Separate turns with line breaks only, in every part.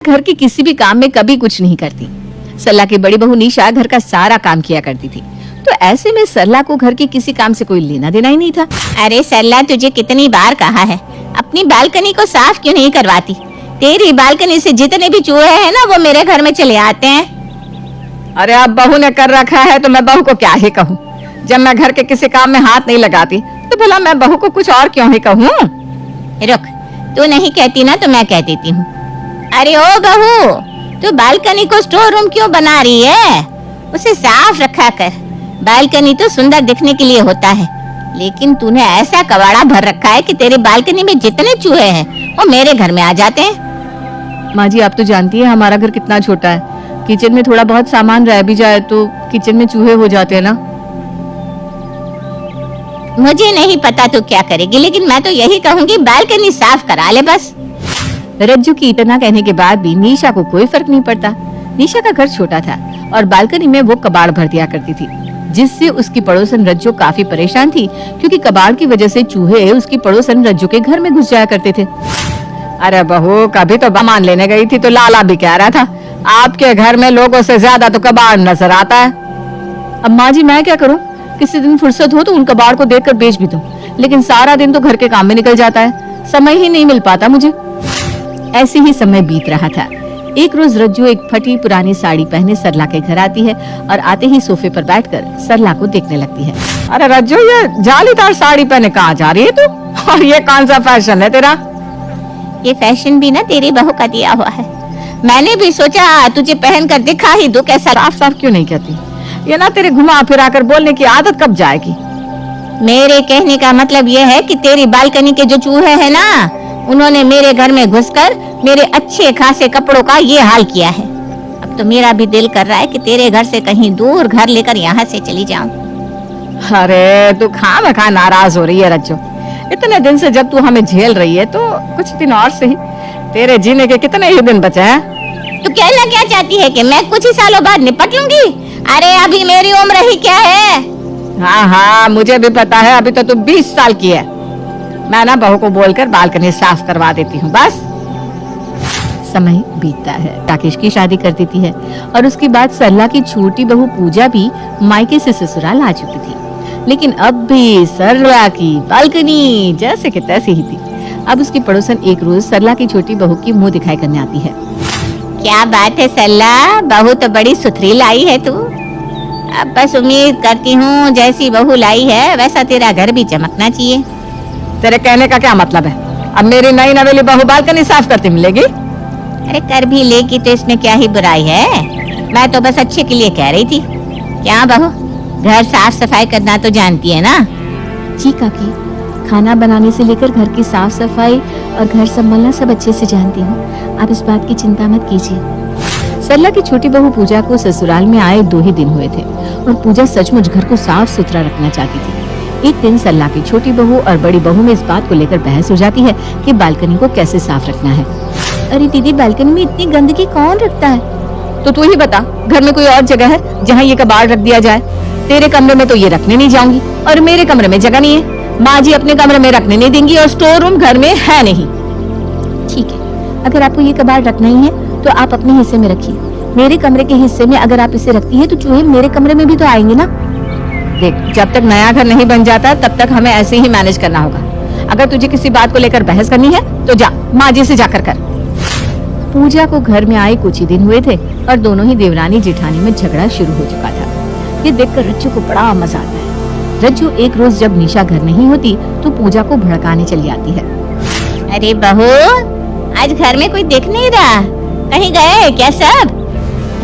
घर के किसी भी काम में कभी कुछ नहीं करती। सरला की बड़ी बहू निशा घर का सारा काम किया करती थी, तो ऐसे में सरला को घर के किसी काम से कोई लेना देना ही नहीं था।
अरे सरला, तुझे कितनी बार कहा है अपनी बालकनी को साफ क्यों नहीं करवाती? तेरी बालकनी से जितने भी चूहे हैं ना, वो मेरे घर में चले आते हैं।
अरे अब बहू ने कर रखा है तो मैं बहू को क्या ही कहूँ। जब मैं घर के किसी काम में हाथ नहीं लगाती तो भला मैं बहू को कुछ और क्यों ही कहूँ।
रुक, तू नहीं कहती ना तो मैं कह देती हूँ। अरे ओ बहू, तू बालकनी को स्टोर रूम क्यों बना रही है? उसे साफ रखा कर। बालकनी तो सुंदर दिखने के लिए होता है, लेकिन तूने ऐसा कबाड़ा भर रखा है कि तेरी बालकनी में जितने चूहे हैं वो मेरे घर में आ जाते हैं।
माँ जी, आप तो जानती है हमारा घर कितना छोटा है। किचन में थोड़ा बहुत सामान रह भी जाए तो किचन में चूहे हो जाते हैं ना।
मुझे नहीं पता तू क्या करेगी, लेकिन मैं तो यही कहूँगी बालकनी साफ करा ले बस।
रज्जू की इतना कहने के बाद भी निशा को कोई फर्क नहीं पड़ता। निशा का घर छोटा था और बालकनी में वो कबाड़ भर दिया करती थी, जिससे उसकी पड़ोसन रज्जू काफी परेशान थी, क्योंकि कबाड़ की वजह से चूहे उसकी पड़ोसन रज्जू के घर में घुस जाया करते थे। अरे बहू, कभी तो सामान लेने गई थी तो लाला भी कह रहा था आपके घर में लोगों से ज्यादा तो कबाड़ नजर आता है। अब माँ जी मैं क्या करूँ, किसी दिन फुर्सत हो तो उन कबाड़ को देखकर बेच भी दूं, लेकिन सारा दिन तो घर के काम में निकल जाता है, समय ही नहीं मिल पाता मुझे। ऐसे ही समय बीत रहा था। एक रोज रज्जू एक फटी पुरानी साड़ी पहने सरला के घर आती है और आते ही सोफे पर बैठकर सरला को देखने लगती है। अरे रज्जू, ये जालीदार साड़ी पहने कहाँ जा रही है तू? और ये कौन सा फैशन है तेरा?
ये फैशन भी ना तेरी बहू का दिया हुआ है। मैंने भी सोचा तुझे पहन कर दिखा ही दो कैसा।
साफ साफ क्यों नहीं कहती? ये ना तेरे घुमा फिरा कर बोलने की आदत कब जाएगी?
मेरे कहने का मतलब ये है कि तेरी बालकनी के जो चूहे हैं ना, उन्होंने मेरे घर में घुसकर मेरे अच्छे खासे कपड़ों का ये हाल किया है। अब तो मेरा भी दिल कर रहा है कि तेरे घर से कहीं दूर घर लेकर यहाँ से चली जाऊं।
अरे तू खामखा नाराज हो रही है रज्जू। इतने दिन से जब तू हमें झेल रही है तो कुछ दिन और सही। तेरे जीने के कितने ही दिन बचे हैं।
तू कहना क्या चाहती है कि मैं कुछ ही सालों बाद निपट लूंगी? अरे अभी मेरी उम्र ही क्या है।
हाँ हाँ, मुझे भी पता है, अभी तो तू 20 साल की है। मैं ना बहू को बोलकर बालकनी साफ करवा देती हूँ बस। समय बीतता है। राकेश की शादी कर देती है और उसके बाद सरला की छोटी बहू पूजा भी मायके से ससुराल आ चुकी थी, लेकिन अब भी सरला की बालकनी जैसे कि तैसे ही थी। अब उसकी पड़ोसन एक रोज सरला की छोटी बहू की मुंह दिखाई करने आती है।
क्या बात है सरला, बहू तो बड़ी सुथरी लाई है तू। अब बस उम्मीद करती हूँ जैसी बहू लाई है वैसा तेरा घर भी चमकना चाहिए।
तेरे कहने का क्या मतलब है? अब मेरी नई नवेली बहू बालकनी साफ करती मिलेगी?
अरे कर भी लेगी तो इसमें क्या ही बुराई है। मैं तो बस अच्छे के लिए कह रही थी। क्या बहू, घर साफ सफाई करना तो जानती है ना?
जी काकी, खाना बनाने से लेकर घर की साफ सफाई और घर संभालना सब अच्छे से जानती हूँ। आप इस बात की चिंता मत कीजिए।
सरला की छोटी बहू पूजा को ससुराल में आए 2 ही दिन हुए थे और पूजा सचमुच घर को साफ सुथरा रखना चाहती थी। एक दिन सरला की छोटी बहू और बड़ी बहू में इस बात को लेकर बहस हो जाती है कि बालकनी को कैसे साफ रखना है।
अरे दीदी, बालकनी में इतनी गंदगी कौन रखता है?
तो तू ही बता, घर में कोई और जगह है जहाँ ये कबाड़ रख दिया जाए? तेरे कमरे में तो ये रखने नहीं जाऊंगी और मेरे कमरे में जगह नहीं है। माँ जी अपने कमरे में रखने नहीं देंगी और स्टोर रूम घर में है नहीं।
ठीक है, अगर आपको ये कबाड़ रखना ही है तो आप अपने हिस्से में रखिए। मेरे कमरे के हिस्से में अगर आप इसे रखती है तो चूहे मेरे कमरे में भी तो आएंगे ना।
देख, जब तक नया घर नहीं बन जाता तब तक हमें ऐसे ही मैनेज करना होगा। अगर तुझे किसी बात को लेकर बहस करनी है तो जा माँ जी से जाकर कर। पूजा को घर में आए कुछ ही दिन हुए थे और दोनों ही देवरानी जेठानी में झगड़ा शुरू हो चुका था। ये देखकर रज्जू को बड़ा मजा आता है। रज्जू एक रोज जब निशा घर नहीं होती तो पूजा को भड़काने चली आती है।
अरे बहू, आज घर में कोई दिख नहीं रहा, कहीं गए क्या सब?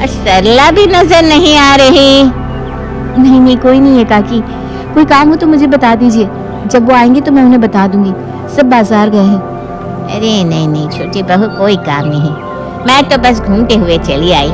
और सरला भी नजर नहीं आ रही।
नहीं नहीं, कोई नहीं है काकी। कोई काम हो तो मुझे बता दीजिए, जब वो आएंगे तो मैं उन्हें बता दूंगी। सब बाजार गए हैं।
अरे नहीं नहीं छोटी बहू, कोई काम नहीं। मैं तो बस घूमते हुए चली आई।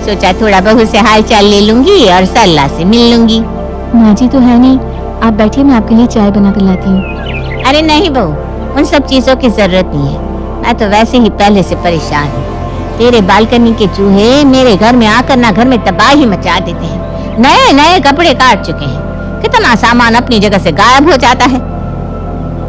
सोचा थोड़ा बहू से हाल चाल ले लूंगी और सरला से मिल लूंगी।
माँ जी तो है नहीं, आप बैठिए, मैं आपके लिए चाय बना कर लाती हूँ।
अरे नहीं बहू, उन सब चीजों की जरूरत नहीं है। मैं तो वैसे ही पहले से परेशान हूँ। तेरे बालकनी के चूहे मेरे घर में आकर ना घर में तबाही मचा देते हैं। नए नए कपड़े काट चुके हैं, कितना सामान अपनी जगह से गायब हो जाता है।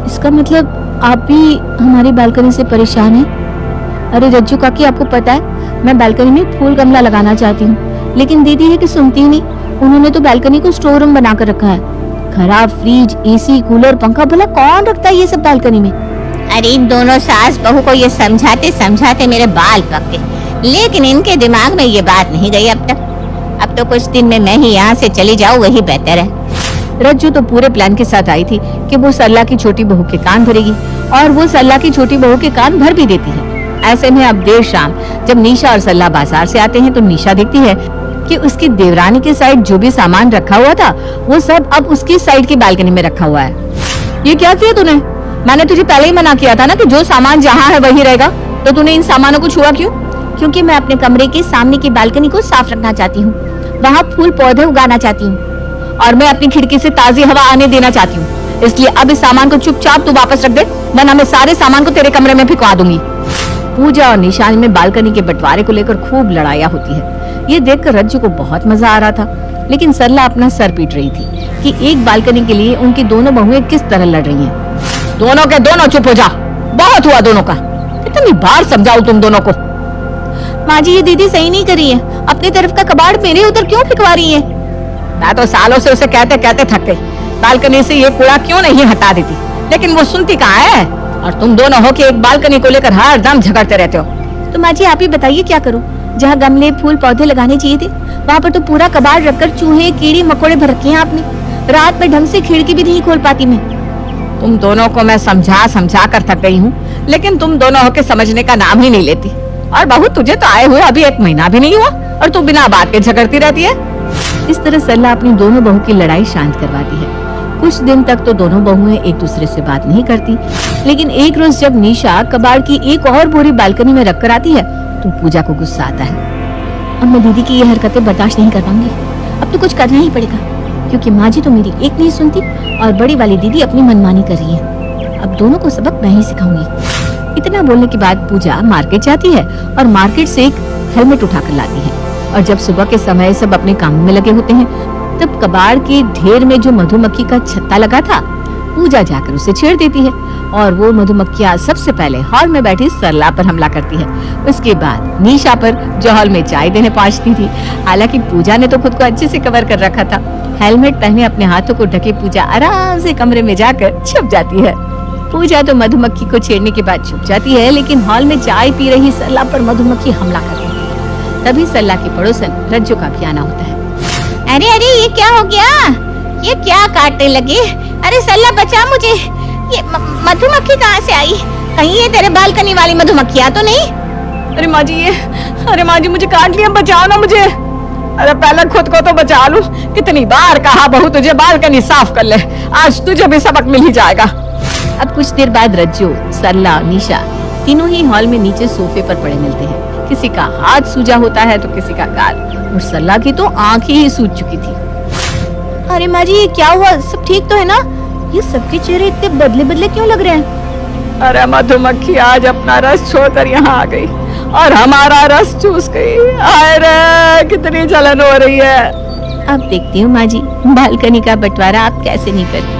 इसका मतलब आप भी हमारी बालकनी से परेशान हैं? अरे रज्जू काकी, आपको पता है मैं बालकनी में फूल गमला लगाना चाहती हूँ, लेकिन दीदी है कि सुनती ही नहीं। उन्होंने तो बालकनी को स्टोर रूम बनाकर रखा है। खराब फ्रिज, एसी, कूलर, पंखा, भला कौन रखता है ये सब बालकनी में?
अरे इन दोनों सास बहू को ये समझाते समझाते मेरे बाल पक गए, लेकिन इनके दिमाग में ये बात नहीं गई अब तक। अब तो कुछ दिन में मैं ही यहाँ से चली जाऊँ, वही बेहतर है।
रज्जू तो पूरे प्लान के साथ आई थी कि वो सरला की छोटी बहू के कान भरेगी, और वो सरला की छोटी बहू के कान भर भी देती है। ऐसे में अब देर शाम जब निशा और सरला बाजार से आते हैं तो निशा देखती है कि उसकी देवरानी के साइड जो भी सामान रखा हुआ था वो सब अब उसकी साइड की बालकनी में रखा हुआ है। ये क्या किया तूने? मैंने तुझे पहले ही मना किया था ना कि जो सामान जहाँ है वही रहेगा, तो तूने इन सामानों को छुआ क्यों?
क्योंकि मैं अपने कमरे के सामने की बालकनी को साफ रखना चाहती हूँ, वहाँ फूल पौधे उगाना चाहती हूँ,
और मैं अपनी खिड़की से ताजी हवा आने देना चाहती हूँ। इसलिए अब इस सामान को चुपचाप तू वापस रख दे, वरना मैं सारे सामान को तेरे कमरे में फिकवा दूंगी। पूजा और निशानी में बालकनी के बंटवारे को लेकर खूब लड़ाइयाँ होती है। ये देखकर रज्जू को बहुत मजा आ रहा था, लेकिन सरला अपना सर पीट रही थी कि एक बालकनी के लिए उनकी दोनों बहुएं किस तरह लड़ रही हैं। दोनों के दोनों चुप हो जा, बहुत हुआ दोनों का। कितनी बार समझाऊं तुम दोनों को?
माँ जी, ये दीदी सही नहीं करी है, अपनी तरफ का कबाड़ मेरे उधर क्यों फिकवा रही है?
मैं तो सालों से उसे कहते कहते थक गई, बालकनी से ये कूड़ा क्यों नहीं हटा देती, लेकिन वो सुनती कहाँ है। और तुम दोनों हो कि एक बालकनी को लेकर हर दम झगड़ते रहते हो।
तो माँ जी, आप ही बताइए क्या करूँ? जहाँ गमले फूल पौधे लगाने चाहिए थे वहाँ पर तो पूरा कबाड़ रखकर चूहे कीड़े मकोड़े भर रखे हैं आपने। रात में ढंग से खिड़की भी नहीं खोल पाती मैं।
तुम दोनों को मैं समझा समझा कर थक गई हूँ, लेकिन तुम दोनों होके समझने का नाम ही नहीं लेती। और बहू, तुझे तो आए हुए अभी 1 महीना भी नहीं हुआ और तू बिना बात के झगड़ती रहती है। इस तरह सरला अपनी दोनों बहू की लड़ाई शांत करवाती है। कुछ दिन तक तो दोनों बहुएं एक दूसरे से बात नहीं करती, लेकिन एक रोज जब निशा कबाड़ की एक और बोरी बालकनी में रख कर आती है तो पूजा को गुस्सा आता है।
अब मैं दीदी की ये हरकतें बर्दाश्त नहीं कर पाऊंगी। अब तो कुछ करना ही पड़ेगा, क्योंकि माँ जी तो मेरी एक नहीं सुनती और बड़ी वाली दीदी अपनी मनमानी कर रही है। अब दोनों को सबक मैं ही सिखाऊंगी।
इतना बोलने के बाद पूजा मार्केट जाती है और मार्केट से एक हेलमेट उठाकर लाती है। और जब सुबह के समय सब अपने कामों में लगे होते हैं, तब कबाड़ के ढेर में जो मधुमक्खी का छत्ता लगा था, पूजा जाकर उसे छेड़ देती है और वो मधुमक्खियां सबसे पहले हॉल में बैठी सरला पर हमला करती है। उसके बाद निशा पर, जो हॉल में चाय देने पहुंचती थी। हालांकि पूजा ने तो खुद को अच्छे से कवर कर रखा था। हेलमेट पहने अपने हाथों को ढके पूजा आराम से कमरे में जाकर छुप जाती है। पूजा तो मधुमक्खी को छेड़ने के बाद छुप जाती है, लेकिन हॉल में चाय पी रही सरला पर मधुमक्खी हमला करती है। तभी सरला की पड़ोसन रज्जू का भी आना होता है।
अरे अरे, ये क्या हो गया? ये क्या काटने लगे? अरे सरला, बचा मुझे। ये मधुमक्खी कहाँ से आई? कहीं ये तेरे बालकनी वाली मधुमक्खियाँ तो नहीं?
अरे माँ जी, अरे माँ जी, मुझे काट लिया, बचाओ ना मुझे। अरे पहले खुद को तो बचा लूं। कितनी बार कहा बहू तुझे बालकनी साफ कर ले, आज तुझे भी सबक मिल ही जाएगा। अब कुछ देर बाद रज्जू, सरला और निशा तीनों ही हॉल में नीचे सोफे पर पड़े मिलते हैं। किसी का हाथ सूजा होता है तो किसी का गाल, और सरला की तो आंखें ही सूज चुकी थी।
अरे माँ जी, ये क्या हुआ? सब ठीक तो है ना? ये सबके चेहरे इतने बदले बदले क्यों लग रहे हैं?
अरे मधुमक्खी आज अपना रस छोड़कर यहाँ आ गई और हमारा रस चूस गई। अरे कितनी जलन हो रही है।
अब देखती हूँ माँ जी, बालकनी का बंटवारा आप कैसे नहीं करती।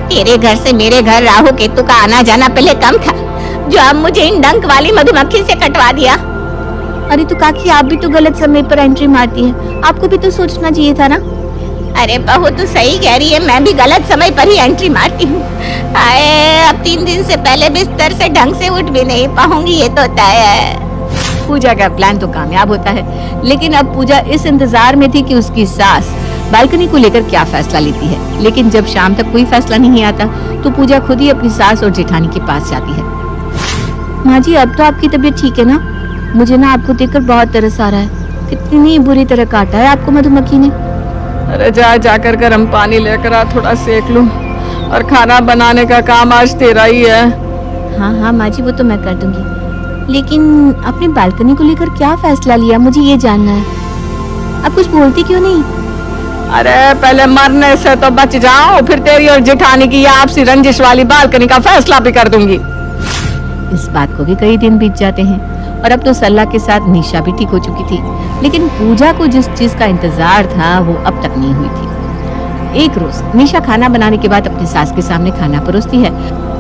तेरे घर से मेरे घर राहु केतु का आना जाना पहले कम था, जो अब मुझे इन डंक वाली मधुमक्खी से कटवा दिया।
अरे तो काकी, आप भी तो गलत समय पर एंट्री मारती है, आपको भी तो सोचना चाहिए था ना।
अरे बहू, तू सही कह रही है, मैं भी गलत समय पर ही एंट्री मारती हूँ। अब 3 दिन से पहले बिस्तर से ढंग से उठ भी नहीं पाऊंगी, ये तो तय है।
पूजा का प्लान तो कामयाब होता है, लेकिन अब पूजा इस इंतजार में थी कि उसकी सास बालकनी को लेकर क्या फैसला लेती है। लेकिन जब शाम तक कोई फैसला नहीं आता तो पूजा खुद ही अपनी सास और जेठानी के पास जाती है।
माँ जी, अब तो आपकी तबीयत ठीक है ना? मुझे ना आपको देखकर बहुत तरस आ रहा है। कितनी बुरी तरह काटा है आपको मधुमक्खी ने।
अरे जाकर गर्म पानी लेकर आ, थोड़ा सेक लूं, और खाना बनाने का काम आज तेरा ही है।
हाँ हाँ माँ जी, वो तो मैं कर दूंगी, लेकिन अपनी बालकनी को लेकर क्या फैसला लिया, मुझे ये जानना है। आप कुछ बोलती क्यों नहीं?
अरे पहले मरने से तो बच जाओ, फिर तेरी और जेठानी की आपसी रंजिश वाली बालकनी का फैसला भी कर दूंगी। इस बात को भी कई दिन बीत जाते हैं और अब तो सरला के साथ निशा भी ठीक हो चुकी थी, लेकिन पूजा को जिस चीज का इंतजार था वो अब तक नहीं हुई थी। एक रोज निशा खाना बनाने के बाद अपनी सास के सामने खाना परोसती है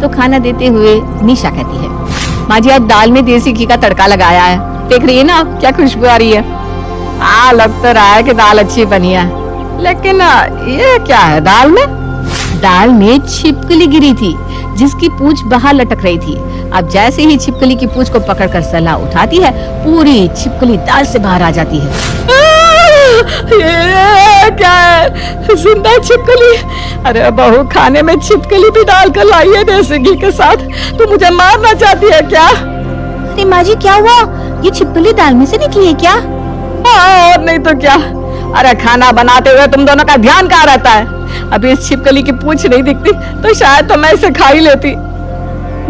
तो खाना देते हुए निशा कहती है, माँ जी आज दाल में देसी घी का तड़का लगाया है, देख रही है ना आप क्या खुशबू आ रही है। हाँ लग तो रहा है कि दाल अच्छी बनी है, लेकिन ये क्या है दाल में?
दाल में छिपकली गिरी थी जिसकी पूंछ बाहर लटक रही थी। अब जैसे ही छिपकली की पूंछ को पकड़कर सरला उठाती है, पूरी छिपकली दाल से बाहर आ जाती है।
ये क्या है? जिंदा छिपकली? अरे बहू खाने में छिपकली भी डाल कर लाई है देसी घी के साथ, तू मुझे मारना चाहती है क्या?
अरे माँ जी क्या हुआ? ये छिपकली दाल में से निकली है क्या?
हाँ और नहीं तो क्या। अरे खाना बनाते हुए तुम दोनों का ध्यान कहाँ रहता है? अभी इस छिपकली की पूंछ नहीं दिखती तो शायद तो मैं इसे खा ही लेती।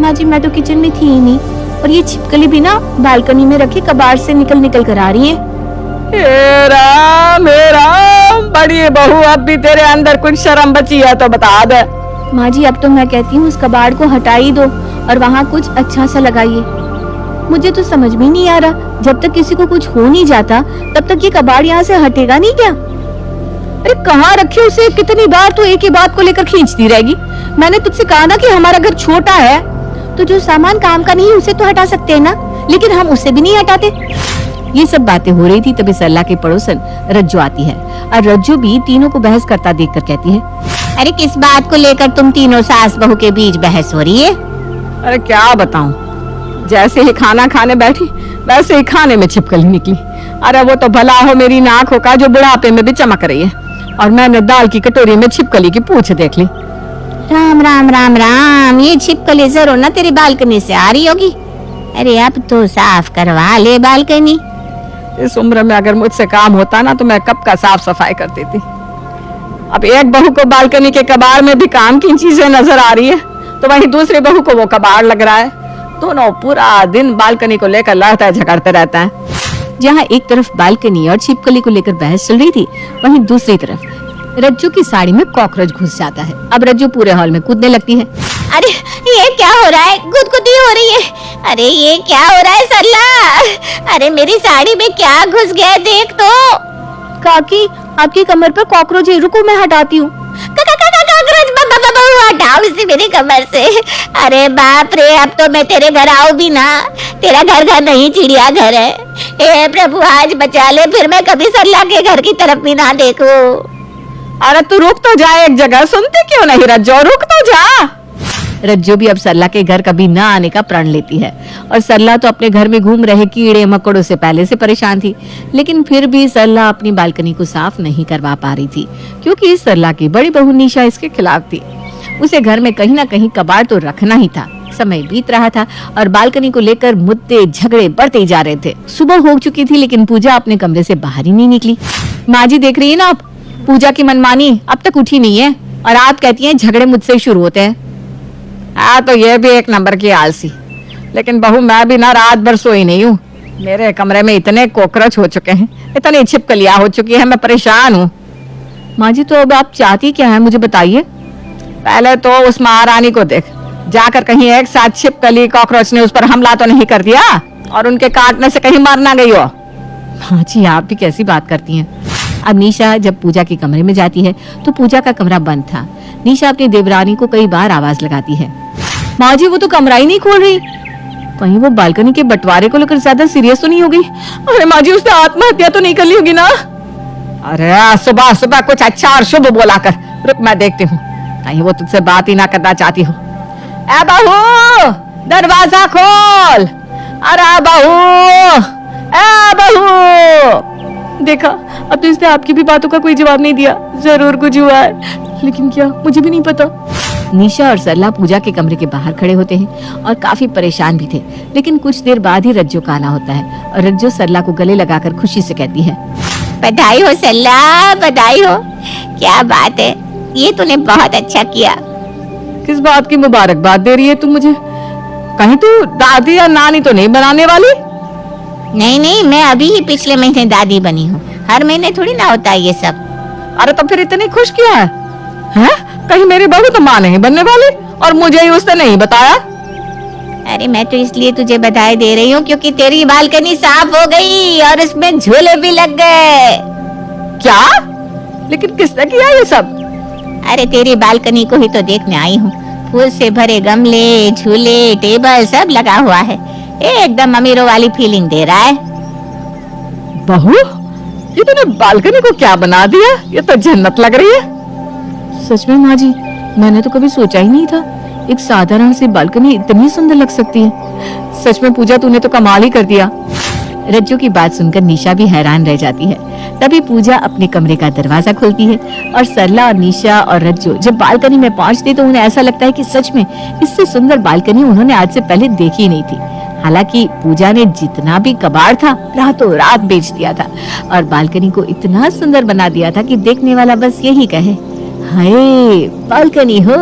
माँ जी मैं तो किचन में थी ही नहीं, और ये छिपकली भी ना बालकनी में रखे कबाड़ से निकल निकल कर आ रही है।
हे राम बड़ी बहू, अब भी तेरे अंदर कुछ शर्म बची है तो बता दे।
माँ जी अब तो मैं कहती हूँ उस कबाड़ को हटा ही दो और वहाँ कुछ अच्छा सा लगाइए। मुझे तो समझ में नहीं आ रहा, जब तक किसी को कुछ हो नहीं जाता तब तक ये कबाड़ यहाँ से हटेगा नहीं क्या?
अरे कहाँ रखे उसे? कितनी बार तो एक ही बात को लेकर खींचती रहेगी। मैंने तुझसे कहा ना कि हमारा घर छोटा है।
तो जो सामान काम का नहीं उसे तो हटा सकते हैं ना, लेकिन हम उसे भी नहीं हटाते।
ये सब बातें हो रही थी तभी सरला की पड़ोसन रज्जू आती है और रज्जू भी तीनों को बहस करता देखकर कहती है,
अरे किस बात को लेकर तुम तीनों सास बहू के बीच बहस हो रही है?
अरे क्या बताऊं, जैसे ही खाना खाने बैठी वैसे ही खाने में छिपकली निकली। अरे वो तो भला हो मेरी नाक हो का जो बुढ़ापे में भी चमक रही है, और मैंने दाल की कटोरी में छिपकली की पूंछ देख ली।
राम राम राम राम, ये छिपकली जरूर ना तेरी बालकनी से आ रही होगी। अरे अब तो साफ करवा ले बालकनी।
इस उम्र में अगर मुझसे काम होता ना तो मैं कब का साफ सफाई कर देती। अब एक बहू को बालकनी के कबाड़ में भी काम की चीजें नजर आ रही है, तो वहीं दूसरी बहू को वो कबाड़ लग रहा है। दोनों पूरा दिन बालकनी को लेकर लड़ते झगड़ते रहता है।
जहाँ एक तरफ बालकनी और छिपकली को लेकर बहस चल रही थी, वहीं दूसरी तरफ रज्जू की साड़ी में कॉकरोच घुस जाता है। अब रज्जू पूरे हॉल में कूदने लगती है।
अरे ये क्या हो रहा है? गुदगुदी हो रही है। अरे ये क्या हो रहा है सरला? अरे मेरी साड़ी में क्या घुस गया देख तो।
काकी आपकी कमर पर कॉकरोच है, रुको मैं हटाती हूँ।
हटाओ इसे मेरी कमर से। अरे बाप रे, अब तो मैं तेरे घर आऊं भी ना। तेरा घर घर नहीं चिड़िया घर है। हे प्रभु आज बचा ले, फिर मैं कभी सरला के घर की तरफ भी ना देखूं।
अरे तू रुक तो जा एक जगह, सुनती क्यों नहीं रज्जू? रुक तो जा।
रज्जू भी अब सरला के घर कभी न आने का प्रण लेती है, और सरला तो अपने घर में घूम रहे कीड़े मकोड़ों से पहले से परेशान थी, लेकिन फिर भी सरला अपनी बालकनी को साफ नहीं करवा पा रही थी, क्योंकि सरला की बड़ी बहू निशा इसके खिलाफ थी। उसे घर में कहीं ना कहीं कबाड़ तो रखना ही था। समय बीत रहा था और बालकनी को लेकर मुद्दे झगड़े बढ़ते ही जा रहे थे। सुबह हो चुकी थी लेकिन पूजा अपने कमरे से बाहर ही नहीं निकली। माँ जी देख रही है ना आप, पूजा की मनमानी अब तक उठी नहीं है, और आप कहती हैं झगड़े मुझसे शुरू होते हैं।
हाँ तो ये भी एक नंबर की आलसी, लेकिन बहू मैं भी ना रात भर सोई नहीं हूँ। मेरे कमरे में इतने कॉकरोच हो चुके हैं, इतनी छिपकलियां हो चुकी है, मैं परेशान हूँ।
माँ जी तो अब आप चाहती क्या है मुझे बताइए।
पहले तो उस महारानी को देख, जाकर कहीं एक साथ छिपकली कॉकरोच ने उस पर हमला तो नहीं कर दिया और उनके काटने से कहीं मर ना गई हो।
माँ जी आप भी कैसी बात करती हैं। अब निशा जब पूजा के कमरे में जाती है तो पूजा का कमरा बंद था। निशा अपनी देवरानी को कई बार आवाज लगाती है।
माँ जी वो तो कमरा ही नहीं खोल रही,
कहीं वो बालकनी के बंटवारे को लेकर ज्यादा सीरियस तो नहीं हो गई।
अरे माँ जी उसने आत्महत्या तो नहीं कर ली होगी ना? अरे सुबह सुबह कुछ अच्छा और शुभ बोला कर, रुक मैं देखती हूँ, कहीं वो तुझसे बात ही ना करना चाहती हो। ए बहू दरवाजा खोल, अरे बहू, ए बहू।
देखा अब तो इसने आपकी भी बातों का कोई जवाब नहीं दिया। जरूर कुछ हुआ है, लेकिन क्या मुझे भी नहीं पता। निशा और सरला पूजा के कमरे के बाहर खड़े होते हैं और काफी परेशान भी थे, लेकिन कुछ देर बाद ही रज्जू का आना होता है और रज्जू सरला को गले लगाकर खुशी से कहती है,
बधाई हो सरला, बधाई हो। क्या बात है, ये तूने बहुत अच्छा किया।
किस बात की मुबारकबाद दे रही है तू मुझे? कहीं तू दादी या नानी तो नहीं बनाने वाली?
नहीं नहीं, मैं अभी ही पिछले महीने दादी बनी हूँ, हर महीने थोड़ी ना होता है ये सब।
अरे तो फिर इतनी खुश क्यों है? हैं? कहीं मेरी बहू तो माँ नहीं बनने वाली और मुझे ही उसने नहीं बताया?
अरे मैं तो इसलिए तुझे बधाई दे रही हूँ क्योंकि तेरी बालकनी साफ हो गई और उसमें झूले भी लग गए।
क्या? लेकिन किसने किया ये सब?
अरे तेरी बालकनी को ही तो देखने आई हूँ। फूल से भरे गमले, झूले, टेबल सब लगा हुआ है। एकदम अमीरों वाली फीलिंग दे रहा है।
बहू, ये तूने बालकनी को क्या बना दिया? ये तो जन्नत लग रही है। सच में माँ जी, मैंने तो कभी सोचा ही नहीं था एक साधारण सी बालकनी इतनी सुंदर लग सकती है। सच में पूजा, तूने तो कमाल ही कर दिया। रज्जू की बात सुनकर निशा भी हैरान रह जाती है। तभी पूजा अपने कमरे का दरवाजा खोलती है और सरला और निशा और रज्जू जब बालकनी में पहुंचती तो उन्हें ऐसा लगता है कि सच में इससे सुंदर बालकनी उन्होंने आज से पहले देखी ही नहीं थी। हालांकि पूजा ने जितना भी कबाड़ था रातों रात बेच दिया था और बालकनी को इतना सुंदर बना दिया था कि देखने वाला बस यही कहे, हाय बालकनी हो।